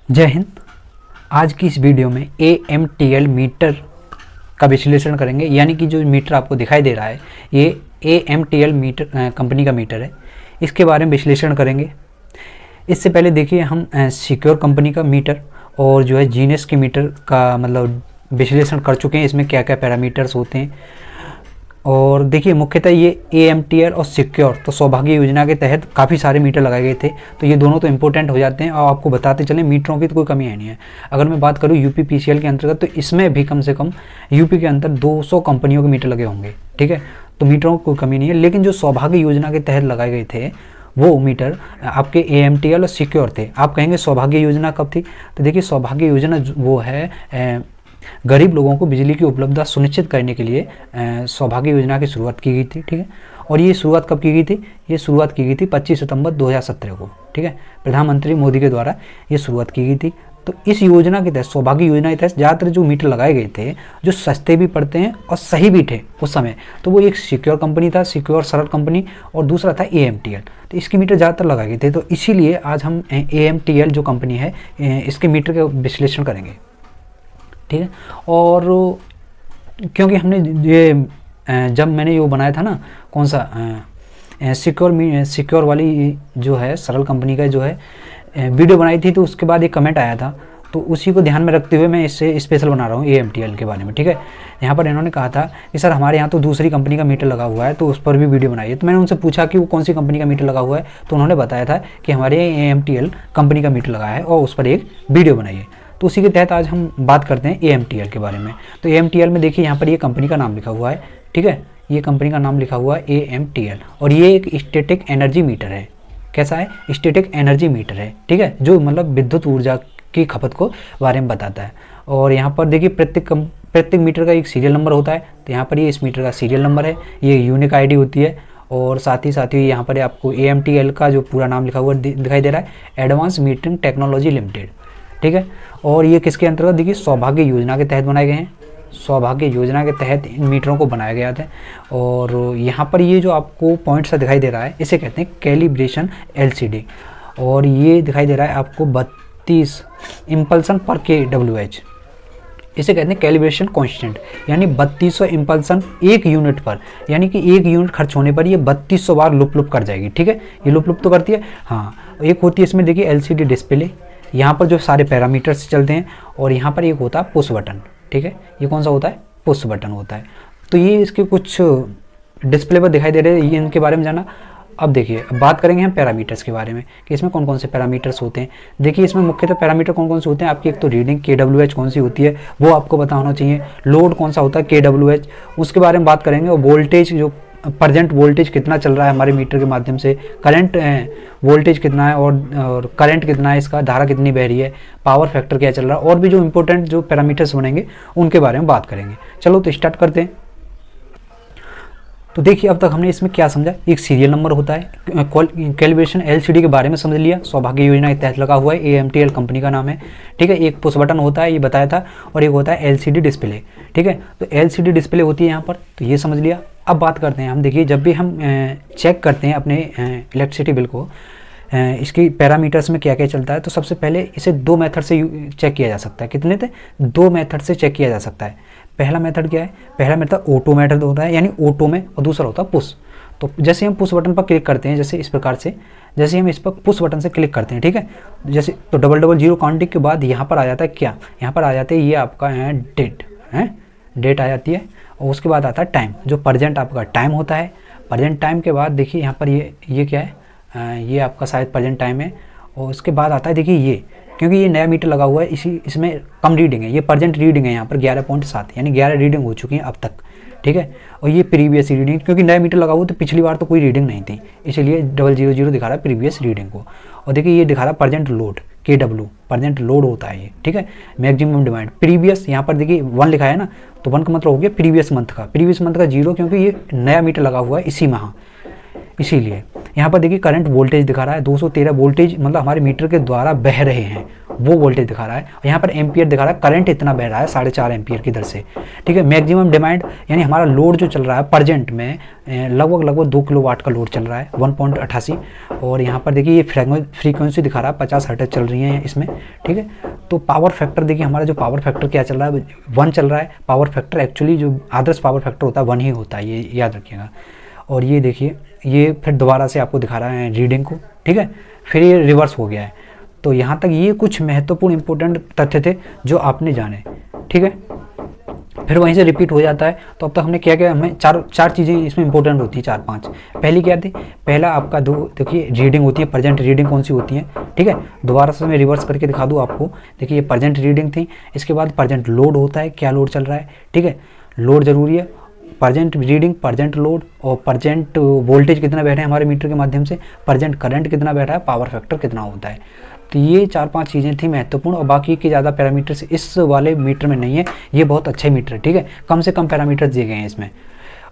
जय हिंद। आज की इस वीडियो में AMTL मीटर का विश्लेषण करेंगे। यानी कि जो मीटर आपको दिखाई दे रहा है ये AMTL मीटर कंपनी का मीटर है। इसके बारे में विश्लेषण करेंगे। इससे पहले देखिए हम सिक्योर कंपनी का मीटर और जो है जीनियस के मीटर का मतलब विश्लेषण कर चुके हैं। इसमें क्या क्या पैरामीटर्स होते हैं और देखिए मुख्यतः ये AMTL और सिक्योर तो सौभाग्य योजना के तहत काफ़ी सारे मीटर लगाए गए थे, तो ये दोनों तो इम्पोर्टेंट हो जाते हैं। और आपको बताते चलें मीटरों की तो कोई कमी है नहीं है। अगर मैं बात करूँ UPPCL के अंतर्गत तो इसमें भी कम से कम यूपी के अंदर 200 कंपनियों के मीटर लगे होंगे, ठीक है। तो मीटरों की कोई कमी नहीं है। लेकिन जो सौभाग्य योजना के तहत लगाए गए थे वो मीटर आपके AMTL और सिक्योर थे। आप कहेंगे सौभाग्य योजना कब थी? तो देखिए सौभाग्य योजना वो है गरीब लोगों को बिजली की उपलब्धता सुनिश्चित करने के लिए सौभाग्य योजना की शुरुआत की गई थी, ठीक है। और ये शुरुआत कब की गई थी? ये शुरुआत की गई थी 25 सितंबर 2017 को, ठीक है। प्रधानमंत्री मोदी के द्वारा ये शुरुआत की गई थी। तो इस योजना के तहत सौभाग्य योजना के तहत ज़्यादातर जो मीटर लगाए गए थे जो सस्ते भी पड़ते हैं और सही भी थे उस समय, तो वो एक सिक्योर कंपनी था, सिक्योर सरल कंपनी, और दूसरा था AMTL। तो इसके मीटर ज़्यादातर लगाए गए थे। तो इसीलिए आज हम AMTL जो कंपनी है इसके मीटर का विश्लेषण करेंगे, ठीक है। और क्योंकि हमने ये जब मैंने ये बनाया था ना कौन सा सिक्योर वाली जो है सरल कंपनी का जो है वीडियो बनाई थी, तो उसके बाद एक कमेंट आया था, तो उसी को ध्यान में रखते हुए मैं इससे स्पेशल बना रहा हूँ AMTL के बारे में, ठीक है। यहाँ पर इन्होंने कहा था कि सर हमारे यहाँ तो दूसरी कंपनी का मीटर लगा हुआ है, तो उस पर भी वीडियो बनाइए। तो मैंने उनसे पूछा कि वो कौन सी कंपनी का मीटर लगा हुआ है, तो उन्होंने बताया था कि हमारे AMTL कंपनी का मीटर लगा है और उस पर एक वीडियो बनाइए। तो उसी के तहत आज हम बात करते हैं AMTL के बारे में। तो AMTL में देखिए यहाँ पर ये कंपनी का नाम लिखा हुआ है, ठीक है। ये कंपनी का नाम लिखा हुआ है AMTL और ये एक स्टैटिक एनर्जी मीटर है। कैसा है? स्टैटिक एनर्जी मीटर है, ठीक है, जो मतलब विद्युत ऊर्जा की खपत को बारे में बताता है। और यहाँ पर देखिए प्रत्येक मीटर का एक सीरियल नंबर होता है। तो यहाँ पर ये इस मीटर का सीरियल नंबर है, ये यूनिक ID होती है। और साथ ही यहाँ पर आपको AMTL का जो पूरा नाम लिखा हुआ दिखाई दे रहा है, एडवांस मीटरिंग टेक्नोलॉजी लिमिटेड, ठीक है। और ये किसके अंतर्गत? देखिए सौभाग्य योजना के तहत बनाए गए हैं। सौभाग्य योजना के तहत इन मीटरों को बनाया गया था। और यहाँ पर ये जो आपको पॉइंट सा दिखाई दे रहा है इसे कहते हैं कैलिब्रेशन LCD। और ये दिखाई दे रहा है आपको 32 इम्पल्सन पर kWh, इसे कहते हैं कैलिब्रेशन कांस्टेंट। यानी 3200 इम्पल्सन एक यूनिट पर, यानी कि एक यूनिट खर्च होने पर ये 3200 बार लुप कर जाएगी, ठीक है। ये लुप तो करती है, हाँ। एक होती है इसमें देखिए LCD डिस्प्ले, यहाँ पर जो सारे पैरामीटर्स चलते हैं। और यहाँ पर एक होता है पुश बटन, ठीक है। ये कौन सा होता है? पुश बटन होता है। तो ये इसके कुछ डिस्प्ले पर दिखाई दे रहे हैं, ये इनके बारे में जाना। अब देखिए अब बात करेंगे हम पैरामीटर्स के बारे में कि इसमें कौन कौन से पैरामीटर्स होते हैं। देखिए इसमें मुख्यतः पैरामीटर कौन कौन से होते हैं आपकी। एक तो रीडिंग KWH कौन सी होती है वो आपको पता होना चाहिए। लोड कौन सा होता है KWH, उसके बारे में बात करेंगे। और वोल्टेज जो प्रेजेंट वोल्टेज कितना चल रहा है हमारे मीटर के माध्यम से, करंट वोल्टेज कितना है और करंट कितना है, इसका धारा कितनी बह रही है, पावर फैक्टर क्या चल रहा है, और भी जो इंपॉर्टेंट जो पैरामीटर्स बनेंगे उनके बारे में बात करेंगे। चलो तो स्टार्ट करते हैं। तो देखिए अब तक हमने इसमें क्या समझा। एक सीरियल नंबर होता है, कैलिब्रेशन LCD के बारे में समझ लिया, सौभाग्य योजना के तहत लगा हुआ है, AMTL कंपनी का नाम है, ठीक है। एक पुश बटन होता है, ये बताया था, और एक होता है LCD डिस्प्ले, ठीक है। तो LCD डिस्प्ले होती है यहाँ पर, तो ये समझ लिया। अब बात करते हैं हम। देखिए जब भी हम चेक करते हैं अपने इलेक्ट्रिसिटी बिल को, इसकी पैरामीटर्स में क्या क्या चलता है, तो सबसे पहले इसे 2 मेथड से चेक किया जा सकता है। कितने थे? 2 मेथड से चेक किया जा सकता है। पहला मेथड क्या है? पहला मेथड ऑटो मेथड होता है, यानी ऑटो में, और दूसरा होता है पुश। तो जैसे हम पुश बटन पर क्लिक करते हैं, जैसे इस प्रकार से, जैसे हम इस पर पुश बटन से क्लिक करते हैं, ठीक है, जैसे तो 000 काउंटिंग के बाद यहाँ पर आ जाता है क्या? यहाँ पर आ जाते हैं ये आपका है डेट, है डेट आ जाती है। और उसके बाद आता है टाइम, जो प्रेजेंट आपका टाइम होता है। प्रेजेंट टाइम के बाद देखिए यहाँ पर ये क्या है, ये आपका शायद प्रेजेंट टाइम है। और उसके बाद आता है देखिए ये, क्योंकि ये नया मीटर लगा हुआ है इसमें कम रीडिंग है, ये प्रेजेंट रीडिंग है यहाँ पर 11.7, यानी 11 रीडिंग हो चुकी है अब तक, ठीक है। और ये प्रीवियस रीडिंग, क्योंकि नया मीटर लगा हुआ तो पिछली बार तो कोई रीडिंग नहीं थी, इसलिए 000 दिखा रहा है प्रीवियस रीडिंग को। और देखिए ये दिखा रहा है present load KW, present load होता है ये, ठीक है। मैक्सिमम डिमांड प्रीवियस, यहाँ पर देखिए 1 लिखा है ना, तो 1 का मतलब हो गया प्रीवियस मंथ का 0, क्योंकि ये नया मीटर लगा हुआ है इसी माह, इसीलिए यहाँ पर देखिए करंट वोल्टेज दिखा रहा है 213 वोल्टेज, मतलब हमारे मीटर के द्वारा बह रहे हैं वो वोल्टेज दिखा रहा है। यहाँ पर एम्पियर दिखा रहा है, करंट इतना बह रहा है 4.5 एम्पियर की दर से, ठीक है। मैक्सिमम डिमांड यानी हमारा लोड जो चल रहा है प्रजेंट में लगभग 2 किलोवाट का लोड चल रहा है 1.88। और यहाँ पर देखिए ये फ्रीक्वेंसी दिखा रहा है 50 हर्ट्ज चल रही है इसमें, ठीक है। तो पावर फैक्टर देखिए हमारा जो पावर फैक्टर क्या चल रहा है 1 चल रहा है। पावर फैक्टर एक्चुअली जो आदर्श पावर फैक्टर होता है 1 ही होता है, ये याद रखिएगा। और ये देखिए ये फिर दोबारा से आपको दिखा रहा है रीडिंग को, ठीक है। फिर ये रिवर्स हो गया है। तो यहाँ तक ये कुछ महत्वपूर्ण इंपॉर्टेंट तथ्य थे जो आपने जाने, ठीक है। फिर वहीं से रिपीट हो जाता है। तो अब तक हमने क्या किया, हमें चार चीज़ें इसमें इंपॉर्टेंट होती है, 4-5। पहली क्या थी, पहला आपका देखिए रीडिंग होती है, प्रेजेंट रीडिंग कौन सी होती है, ठीक है। दोबारा से मैं रिवर्स करके दिखा दूँ आपको। देखिए ये प्रेजेंट रीडिंग थी, इसके बाद प्रेजेंट लोड होता है, क्या लोड चल रहा है, ठीक है। लोड जरूरी है, प्रेजेंट रीडिंग, प्रेजेंट लोड और प्रेजेंट वोल्टेज कितना बह रहा है हमारे मीटर के माध्यम से, प्रेजेंट करंट कितना बह रहा है, पावर फैक्टर कितना होता है। तो ये 4-5 चीज़ें थी महत्वपूर्ण, और बाकी की ज़्यादा पैरामीटर्स इस वाले मीटर में नहीं है। ये बहुत अच्छा मीटर है, ठीक है। कम से कम पैरामीटर्स दिए गए हैं इसमें।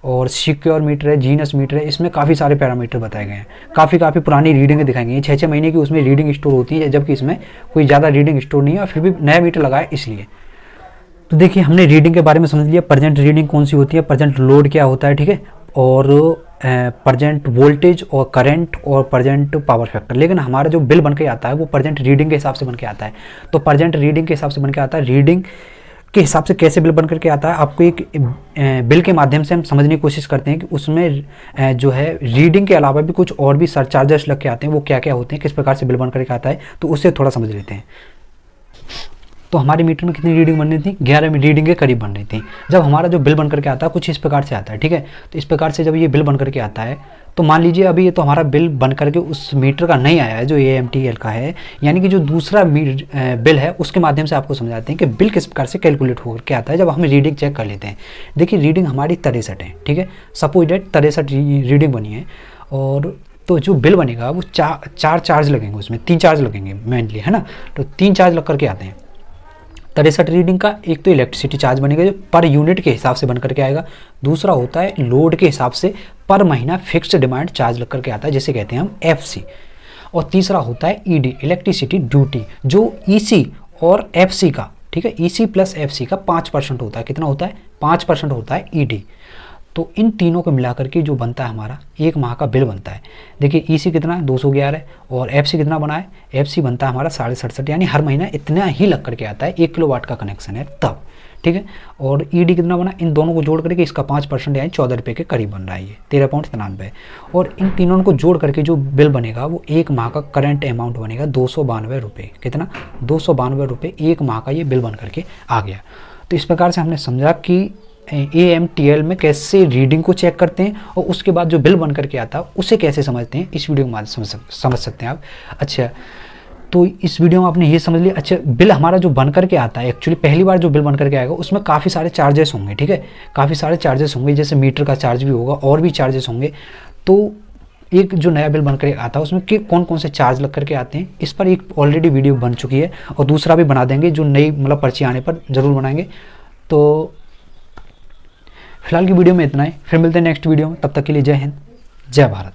और सिक्योर मीटर है, जीनस मीटर है, इसमें काफ़ी सारे पैरामीटर बताए गए हैं। काफ़ी पुरानी रीडिंग दिखाई गई हैं, 6-6 महीने की उसमें रीडिंग स्टोर होती है, जबकि इसमें कोई ज़्यादा रीडिंग स्टोर नहीं है और फिर भी नया मीटर लगाया इसलिए। तो देखिए हमने रीडिंग के बारे में समझ लिया, प्रेजेंट रीडिंग कौन सी होती है, प्रेजेंट लोड क्या होता है, ठीक है। और प्रेजेंट वोल्टेज और करंट और प्रेजेंट पावर फैक्टर। लेकिन हमारा जो बिल बन के आता है वो प्रेजेंट रीडिंग के हिसाब से बन के आता है। तो प्रेजेंट रीडिंग के हिसाब से बन के आता है। रीडिंग के हिसाब से कैसे बिल बन करके आता है, आपको एक बिल के माध्यम से हम समझने की कोशिश करते हैं कि उसमें जो है रीडिंग के अलावा भी कुछ और भी सरचार्जेस लग के आते हैं, वो क्या क्या होते हैं, किस प्रकार से बिल बन करके आता है, तो उससे थोड़ा समझ लेते हैं। तो हमारे मीटर में कितनी रीडिंग बन रही थी, 11 रीडिंग के करीब बन रही थी। जब हमारा जो बिल बन करके आता है कुछ इस प्रकार से आता है, ठीक है। तो इस प्रकार से जब ये बिल बन करके आता है, तो मान लीजिए अभी ये तो हमारा बिल बन करके उस मीटर का नहीं आया है जो AMTL का है, यानी कि जो दूसरा बिल है उसके माध्यम से आपको समझाते हैं कि बिल किस प्रकार से कैलकुलेट हो करके आता है जब हम रीडिंग चेक कर लेते हैं। देखिए रीडिंग हमारी 63 है, ठीक है। सपोज डेट 63 रीडिंग बनी है, और तो जो बिल बनेगा वो चार चार्ज लगेंगे, उसमें 3 चार्ज लगेंगे मेनली, है ना। तो 3 चार्ज लग करके आते हैं 63 रीडिंग का। एक तो इलेक्ट्रिसिटी चार्ज बनेगा जो पर यूनिट के हिसाब से बन करके आएगा, दूसरा होता है लोड के हिसाब से पर महीना फिक्स्ड डिमांड चार्ज लग करके आता है, जिसे कहते हैं हम FC। और तीसरा होता है ED, इलेक्ट्रिसिटी ड्यूटी, जो EC और FC का, ठीक है, EC प्लस FC का 5% होता है। कितना होता है, 5% होता है ED। तो इन तीनों को मिलाकर के जो बनता है हमारा 1 माह का बिल बनता है। देखिए EC कितना 211 और FC कितना बना है, FC बनता है हमारा 67.5, यानी हर महीना इतना ही लग करके आता है। 1 किलोवाट का कनेक्शन है तब, ठीक है। और ED कितना बना, इन दोनों को जोड़ करके इसका 5% यानी 14 रुपये के करीब बन रहा है, ये 13.93। और इन तीनों को जोड़ करके जो बिल बनेगा वो 1 माह का करंट अमाउंट बनेगा 292 रुपये। कितना, 292 रुपये 1 माह का ये बिल बन करके आ गया। तो इस प्रकार से हमने समझा कि AMTL में कैसे रीडिंग को चेक करते हैं और उसके बाद जो बिल बन करके आता है उसे कैसे समझते हैं, इस वीडियो में समझ सकते हैं आप। अच्छा, तो इस वीडियो में आपने ये समझ लिया। अच्छा, बिल हमारा जो बन करके आता है, एक्चुअली पहली बार जो बिल बन करके आएगा उसमें काफ़ी सारे चार्जेस होंगे, ठीक है। काफ़ी सारे चार्जेस होंगे, जैसे मीटर का चार्ज भी होगा और भी चार्जेस होंगे। तो एक जो नया बिल बन कर आता है उसमें कि कौन कौन से चार्ज लग करके आते हैं, इस पर एक ऑलरेडी वीडियो बन चुकी है और दूसरा भी बना देंगे, जो नई मतलब पर्ची आने पर ज़रूर बनाएंगे। तो फिलहाल की वीडियो में इतना ही, फिर मिलते हैं नेक्स्ट वीडियो में। तब तक के लिए जय हिंद, जय भारत।